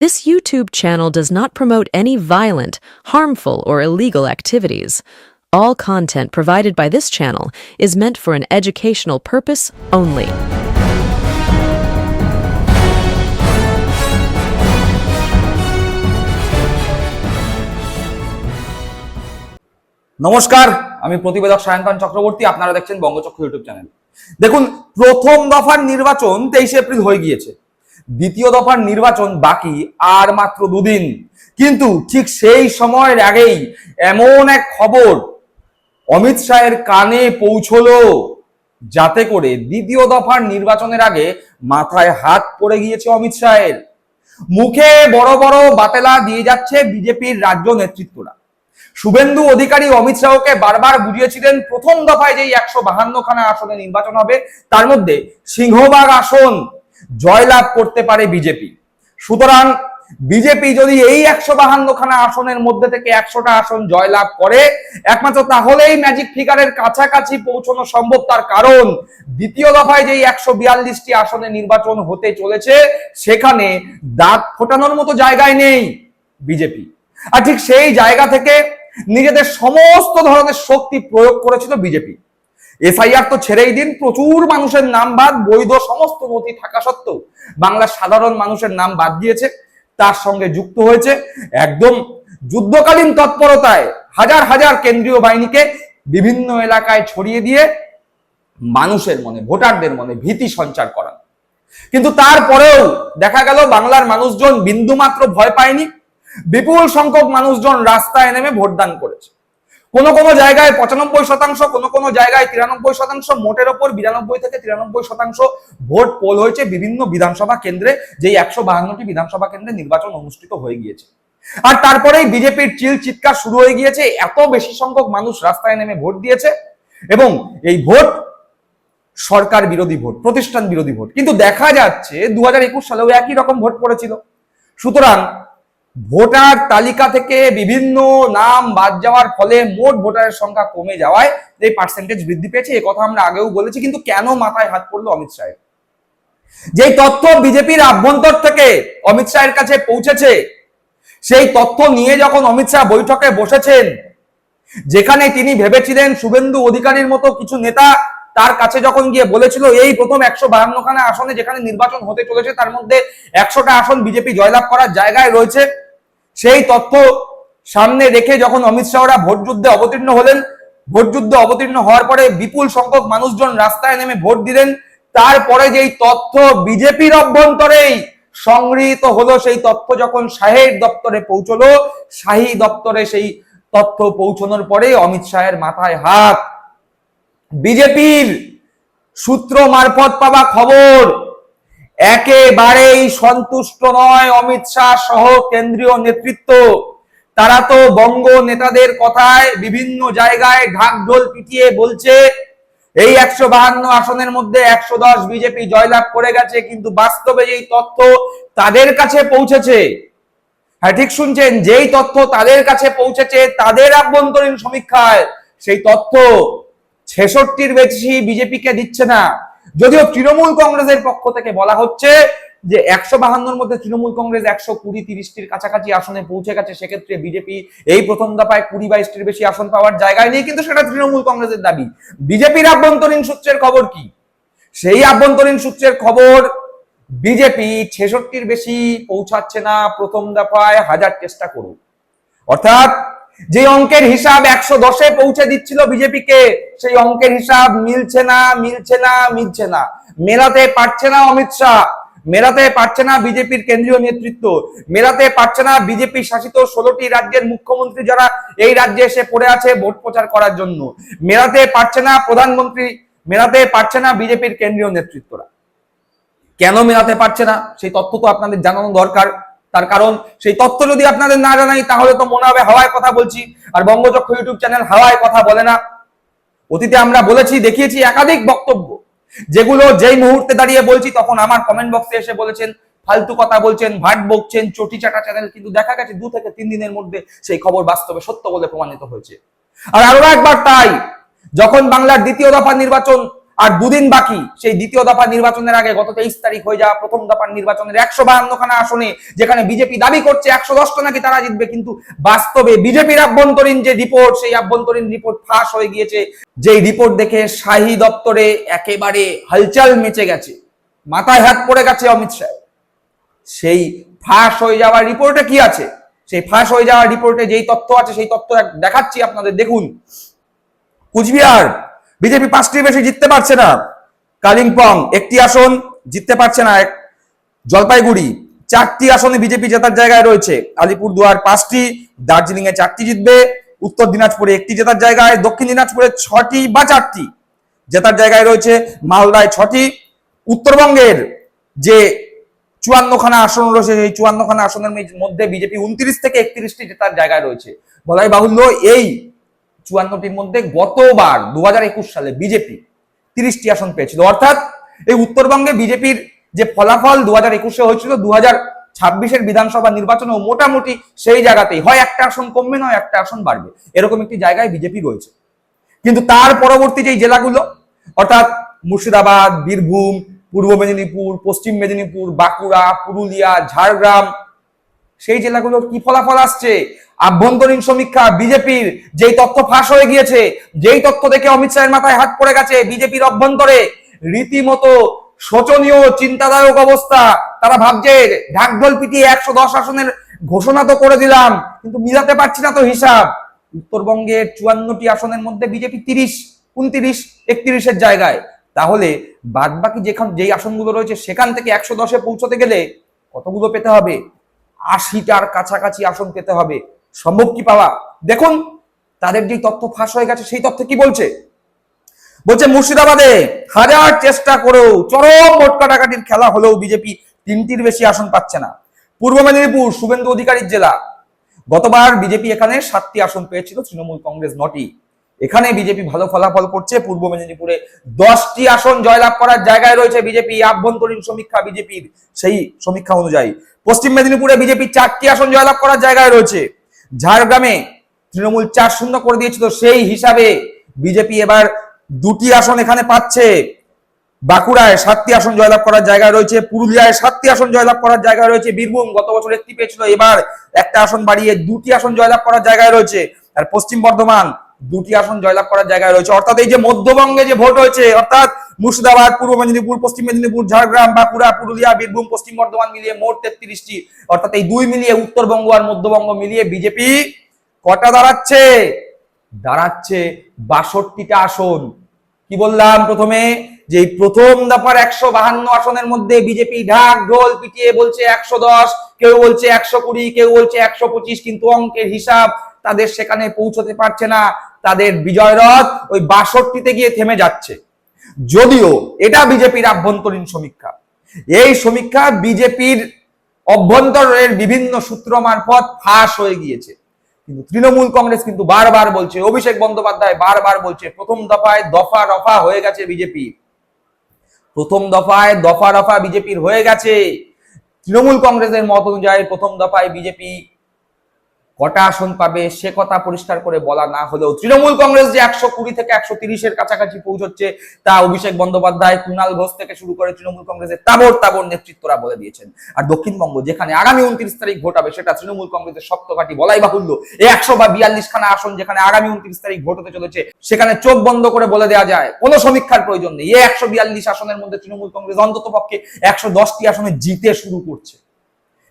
This YouTube channel does not promote any violent, harmful, or illegal activities. All content provided by this channel is meant for an educational purpose only. নমস্কার, আমি প্রতিবেদক সায়ন্তন চক্রবর্তী। আপনারা দেখছেন বঙ্গচক্র YouTube channel. দেখুন, প্রথম দফার নির্বাচন 23 এপ্রিল হয়ে গিয়েছে। দ্বিতীয় দফার নির্বাচন বাকি আর মাত্র দুদিন। কিন্তু ঠিক সেই সময়ের আগেই এমন এক খবর অমিত শাহের কানে পৌঁছলো, যাতে করে দ্বিতীয় দফার নির্বাচনের আগে মাথায় হাত পড়ে গিয়েছে অমিত শাহের। মুখে বড় বড় বাতেলা দিয়ে যাচ্ছে বিজেপির রাজ্য নেতৃত্বরা। শুভেন্দু অধিকারী অমিত শাহকে বারবার বুঝিয়েছিলেন প্রথম দফায় যেই 152খানা আসনে নির্বাচন হবে, তার মধ্যে সিংহভাগ আসন জয়লাভ করতে পারে বিজেপি। সুতরাং বিজেপি যদি এই 152খানা আসনের মধ্যে থেকে 100টা আসন জয়লাভ করে, একমাত্র তাহলেই ম্যাজিক ফিগারের কাছাকাছি পৌঁছানো সম্ভব। তার কারণ দ্বিতীয় দফায় যেই 142টি আসনে নির্বাচন হতে চলেছে, সেখানে দাঁত ফোটানোর মতো জায়গায় নেই বিজেপি। আর ঠিক সেই জায়গা থেকে নিজেদের সমস্ত ধরনের শক্তি প্রয়োগ করেছিল বিজেপি। এসআইআর তো ছেড়েই দিন, প্রচুর মানুষের নাম বাদ, বৈধ সমস্ত নথি থাকা সত্ত্বেও বাংলার সাধারণ মানুষের নাম বাদ দিয়েছে। তার সঙ্গে যুক্ত হয়েছে একদম যুদ্ধকালীন তৎপরতায় হাজার হাজার কেন্দ্রীয় বাহিনীকে বিভিন্ন এলাকায় ছড়িয়ে দিয়ে মানুষের মনে, ভোটারদের মনে ভীতি সঞ্চার করা। কিন্তু তারপরেও দেখা গেল বাংলার মানুষজন বিন্দুমাত্র ভয় পায়নি। বিপুল সংখ্যক মানুষজন রাস্তায় নেমে ভোটদান করেছে। কোন কোন জায়গায় 95%, কোন জায়গায় 93%, মোটের ওপর 92 থেকে 93% ভোট পোল হয়েছে বিভিন্ন বিধানসভা কেন্দ্রে, যেই 152টি বিধানসভা কেন্দ্রে নির্বাচন অনুষ্ঠিত হয়ে গিয়েছে। আর তারপরেই বিজেপির চিৎকার শুরু হয়ে গিয়েছে। এত বেশি সংখ্যক মানুষ রাস্তায় নেমে ভোট দিয়েছে এবং এই ভোট সরকার বিরোধী ভোট, প্রতিষ্ঠান বিরোধী ভোট। কিন্তু দেখা যাচ্ছে 2021 সালেও একই রকম ভোট পড়েছিল। সুতরাং ভোটার তালিকা থেকে বিভিন্ন নাম বাদ যাওয়ার ফলে মোট ভোটারের সংখ্যা কমে যাওয়ায় এই পার্সেন্টেজ বৃদ্ধি পেয়েছে। এই কথা আমরা আগেও বলেছি। কিন্তু কেন মাথায় হাত পড়লো অমিত শাহের? যেই তথ্য বিজেপির আভ্যন্তর থেকে অমিত শাহের কাছে পৌঁছেছে, সেই তথ্য নিয়ে যখন অমিত শাহ বৈঠকে বসেছেন, যেখানে তিনি ভেবেছিলেন শুভেন্দু অধিকারীর মতো কিছু নেতা তার কাছে যখন গিয়ে বলেছিল এই প্রথম 152খানা আসনে যেখানে নির্বাচন হতে চলেছে, তার মধ্যে 100টা আসন বিজেপি জয়লাভ করার জায়গায় রয়েছে, সেই তথ্য সামনে রেখে যখন অমিত শাহরা ভোট যুদ্ধে অবতীর্ণ হলেন, ভোট যুদ্ধে অবতীর্ণ হওয়ার পরে বিপুল সংখ্যক মানুষজন রাস্তায় নেমে ভোট দিলেন, তারপরে যেই তথ্য বিজেপির অভ্যন্তরেই সংগৃহীত হলো, সেই তথ্য যখন শাহের দপ্তরে পৌঁছলো, শাহী দপ্তরে সেই তথ্য পৌঁছানোর পরে অমিত শাহের মাথায় হাত। বিজেপির সূত্র মারফত পাওয়া খবর, একেবারেই সন্তুষ্ট নয় অমিত শাহ সহ কেন্দ্রীয় নেতৃত্ব। তারা তো বঙ্গ নেতাদের কথায় বিভিন্ন জায়গায় ঢাকঢোল পিটিয়ে বলছে এই 152 আসনের মধ্যে 110 বিজেপি জয়লাভ করে গেছে। কিন্তু বাস্তবে যেই তথ্য তাদের কাছে পৌঁছেছে, হ্যাঁ ঠিক শুনছেন, যেই তথ্য তাদের কাছে পৌঁছেছে তাদের আভ্যন্তরীণ সমীক্ষায়, সেই তথ্য 66টির বেশি বিজেপিকে দিচ্ছে না। যদিও তৃণমূল কংগ্রেসের পক্ষ থেকে বলা হচ্ছে যে 152-র মধ্যে তৃণমূল কংগ্রেস 120-30টির কাছাকাছি আসনে পৌঁছে গেছে, সেক্ষেত্রে বিজেপি এই প্রথম দফায় 20-22টির বেশি আসন পাওয়ার জায়গায় নেই। কিন্তু সেটা তৃণমূল কংগ্রেসের দাবি। বিজেপির আভ্যন্তরীণ সূত্রের খবর কি? সেই আভ্যন্তরীণ সূত্রের খবর, বিজেপি 66টির বেশি পৌঁছাচ্ছে না প্রথম দফায়, 1000 চেষ্টা করুক। অর্থাৎ যে অঙ্কের হিসাব 110-এ পৌঁছে দিচ্ছিল বিজেপিকে, সেই অঙ্কের হিসাব মিলছে না, মেলাতে পারছে না অমিত শাহ, মেলাতে পারছে না বিজেপির কেন্দ্রীয় নেতৃত্ব, মেলাতে পারছে না বিজেপি শাসিত 16টি রাজ্যের মুখ্যমন্ত্রী যারা এই রাজ্যে এসে পড়ে আছে ভোট প্রচার করার জন্য, মেলাতে পারছে না প্রধানমন্ত্রী, মেলাতে পারছে না বিজেপির কেন্দ্রীয় নেতৃত্বরা। কেন মেলাতে পারছে না সেই তথ্য তো আপনাদের জানানো দরকার। তার কারণ সেই তথ্য যদি আপনাদের না জানাই, তাহলে তো মনে হবে হাওয়ায় কথা বলছি। আর বঙ্গচক্র ইউটিউব চ্যানেল হাওয়ায় কথা বলে না। অতীতে আমরা বলেছি, দেখিয়েছি একাধিক বক্তব্য, যেগুলো যেই মুহূর্তে দাঁড়িয়ে বলছি তখন আমার কমেন্ট বক্সে এসে বলেছেন ফালতু কথা বলছেন, ভাট বকছেন, চটি চাটা চ্যানেল। কিন্তু দেখা গেছে 2 থেকে 3 দিনের মধ্যে সেই খবর বাস্তবে সত্য বলে প্রমাণিত হয়েছে। আর আরো একবার তাই, যখন বাংলার দ্বিতীয় দফা নির্বাচন আর দুদিন বাকি সেই দ্বিতীয় দফা নির্বাচনের আগে। গত 23 তারিখ হয়ে যাওয়া প্রথম দফার নির্বাচনের 152খানা আসনে যেখানে বিজেপি দাবি করছে 110টা নাকি তারা জিতবে, কিন্তু বাস্তবে বিজেপির আভ্যন্তরীণ যে রিপোর্ট, সেই আভ্যন্তরীণ রিপোর্ট ফাঁস হয়ে গিয়েছে। যেই রিপোর্ট দেখে শাহী দপ্তরে একেবারে হলচল মেচে গেছে, মাথায় হাত পড়ে গেছে অমিত শাহ। সেই ফাঁস হয়ে যাওয়ার রিপোর্টে কি আছে? সেই ফাঁস হয়ে যাওয়ার রিপোর্টে যেই তথ্য আছে সেই তথ্য দেখাচ্ছি আপনাদের, দেখুন। কুচবিহার বিজেপি 5টির বেশি জিততে পারছে না, কালিম্পং 1টি আসন জিততে পারছে না, জলপাইগুড়ি 4টি আসনে বিজেপি জেতার জায়গায় রয়েছে, আলিপুরদুয়ার 5টি, দার্জিলিং এ 4টি জিতবে, উত্তর দিনাজপুরে 1টি জেতার জায়গায়, দক্ষিণ দিনাজপুরে 6টি বা 4টি জেতার জায়গায় রয়েছে, মালদায় 6টি। উত্তরবঙ্গের যে 54খানা আসন রয়েছে, এই 54খানা আসনের মধ্যে বিজেপি 29 থেকে 31টি জেতার জায়গায় রয়েছে। বলাই বাহুল্য, এই 54টির মধ্যে গতবার 2021 সালে বিজেপি 30টি আসন পেয়েছিল। অর্থাৎ এই উত্তরবঙ্গে বিজেপির যে ফলাফল 2021-এ হয়েছিল, 2026-এর বিধানসভা নির্বাচনেও মোটামুটি সেই জায়গাতেই, হয় একটা আসন কমবে নয় একটা আসন বাড়বে, এরকম একটি জায়গায় বিজেপি রয়েছে। কিন্তু তার পরবর্তী যে জেলাগুলো, অর্থাৎ মুর্শিদাবাদ, বীরভূম, পূর্ব মেদিনীপুর, পশ্চিম মেদিনীপুর, বাঁকুড়া, পুরুলিয়া, ঝাড়গ্রাম, সেই জেলাগুলোর কি ফলাফল আসছে? আভ্যন্তরীণ সমীক্ষা বিজেপির যেই তথ্য ফাঁস হয়ে গিয়েছে, যেই তথ্য দেখে অমিত শাহের মাথায় হাত পড়ে গেছে, বিজেপির অভ্যন্তরে রীতিমতো শোচনীয় চিন্তাদায়ক অবস্থা। তারা ভাবছে ঢাকঢোল পিটিয়ে 110 আসনের ঘোষণা তো করে দিলাম, কিন্তু মিলাতে পারছি না তো হিসাব। উত্তরবঙ্গের 54টি আসনের মধ্যে বিজেপি 30, 29, 31-এর জায়গায়। তাহলে বাদ বাকি যেই আসনগুলো রয়েছে সেখান থেকে 110-এ পৌঁছতে গেলে কতগুলো পেতে হবে? 80টার কাছাকাছি আসন পেতে হবে। সম্ভব কি পাওয়া? দেখুন তাদের যে তথ্য ফাঁস হয়ে গেছে সেই তথ্যে কি বলছে। মুর্শিদাবাদে হাজার চেষ্টা করেও, চরম ভোট কাটাকাটির খেলা হলেও বিজেপি 3টির বেশি আসন পাচ্ছে না। পূর্ব মেদিনীপুর শুভেন্দু অধিকারীর জেলা, গতবার বিজেপি এখানে 7টি আসন পেয়েছিল, তৃণমূল কংগ্রেস 9টি। এখানে বিজেপি ভালো ফলাফল করছে। পূর্ব মেদিনীপুরে 10টি আসন জয়লাভ করার জায়গায় রয়েছে বিজেপি, আভ্যন্তরীণ সমীক্ষা বিজেপির সেই সমীক্ষা অনুযায়ী। পশ্চিম মেদিনীপুরে বিজেপি 4টি আসন জয়লাভ করার জায়গায় রয়েছে। ঝাড়গ্রামে তৃণমূল 4-0 করে দিয়েছিল, সেই হিসাবে বিজেপি এবার 2টি আসন এখানে পাচ্ছে। বাঁকুড়ায় 7টি আসন জয়লাভ করার জায়গায় রয়েছে, পুরুলিয়ায় 7টি আসন জয়লাভ করার জায়গায় রয়েছে, বীরভূম গত বছর 1টি পেয়েছিল, এবার একটা আসন বাড়িয়ে 2টি আসন জয়লাভ করার জায়গায় রয়েছে। আর পশ্চিম বর্ধমান 2টি আসন জয়লাভ করার জায়গায় রয়েছে। অর্থাৎ এই যে মধ্যবঙ্গে যে ভোট হয়েছে, অর্থাৎ মুর্শিদাবাদ, পূর্ব মেদিনীপুর, পশ্চিম মেদিনীপুর, ঝাড়গ্রাম, বাঁকুড়া, পুরুলিয়া, বীরভূম, পশ্চিম বর্ধমান মিলিয়ে মোট 33টি। অর্থাৎ এই 2 মিলিয়ে উত্তরবঙ্গ আর মধ্যবঙ্গ মিলিয়ে বিজেপি কটা দাঁড়াচ্ছে? 62টা আসন। কি বললাম প্রথমে, যে প্রথম দফার 152 আসনের মধ্যে বিজেপি ঢাক ঢোল পিটিয়ে বলছে 110, কেউ বলছে 120, কেউ বলছে 125, কিন্তু অঙ্কের হিসাব তাদের সেখানে পৌঁছতে পারছে না। তাদের বিজয় রথ ওই 62তে গিয়ে থেমে যাচ্ছে। যদিও এটা বিজেপির আভ্যন্তরীণ সমীক্ষা, এই সমীক্ষা বিজেপির অভ্যন্তরের বিভিন্ন সূত্র মারফত ফাঁস হয়ে গিয়েছে। কিন্তু তৃণমূল কংগ্রেস কিন্তু বারবার বলছে, অভিষেক বন্দ্যোপাধ্যায় বারবার বলছে, প্রথম দফায় দফা রফা হয়ে গেছে বিজেপি, প্রথম দফায় দফা রফা বিজেপির হয়ে গেছে। তৃণমূল কংগ্রেসের মত অনুযায়ী প্রথম দফায় বিজেপি কটা আসন পাবে সে কথা পরিষ্কার করে বলা না হলেও তৃণমূল কংগ্রেস যে 120 থেকে 130-এর কাছাকাছি পৌঁছচ্ছে তা অভিষেক বন্দ্যোপাধ্যায়, কুণাল ঘোষ থেকে শুরু করে তৃণমূল কংগ্রেসের তাবর নেতৃত্বরা বলে দিয়েছেন। আর দক্ষিণবঙ্গ যেখানে আগামী 29 তারিখ ভোট হবে, সেটা তৃণমূল কংগ্রেসের শক্ত ঘাঁটি বলাই বাহুল্য। এই 142খানা আসন যেখানে আগামী 29 তারিখ ভোট হতে চলেছে, সেখানে চোখ বন্ধ করে বলে দেওয়া যায় কোনো সমীক্ষার প্রয়োজন নেই, এই 142 আসনের মধ্যে তৃণমূল কংগ্রেস অন্তত পক্ষে 110টি আসনে জিতে শুরু করছে।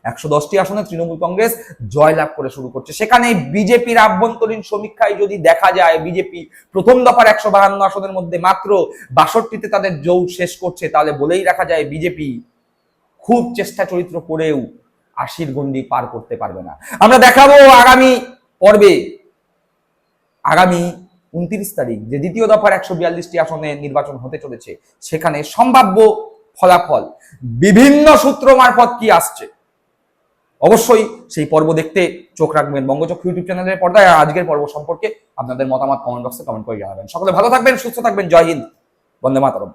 110টি আসনে তৃণমূল কংগ্রেস জয়লাভ করে শুরু করছে। সেখানে বিজেপির আভ্যন্তরীণ সমীক্ষায় যদি দেখা যায় বিজেপি প্রথম দফার 152 আসনের মধ্যে মাত্র 62টিতে তাদের জৌট শেষ করছে, তাহলে বলেই রাখা যায় বিজেপি খুব চেষ্টা চরিত্র করেও 80-র গণ্ডি পার করতে পারবে না। আমরা দেখাবো আগামী পর্বে, আগামী 29 তারিখ যে দ্বিতীয় দফার 142টি আসনে নির্বাচন হতে চলেছে, সেখানে সম্ভাব্য ফলাফল বিভিন্ন সূত্র মারফত কি আসছে, অবশ্যই সেই পর্ব দেখতে চোখ রাখবেন বঙ্গচক্ষু ইউটিউব চ্যানেলের পর্দায়। আর আজকের পর্ব সম্পর্কে আপনাদের মতামত কমেন্ট বক্সে কমেন্ট করে জানাবেন। সকলে ভালো থাকবেন, সুস্থ থাকবেন। জয় হিন্দ, বন্দে মাতরম।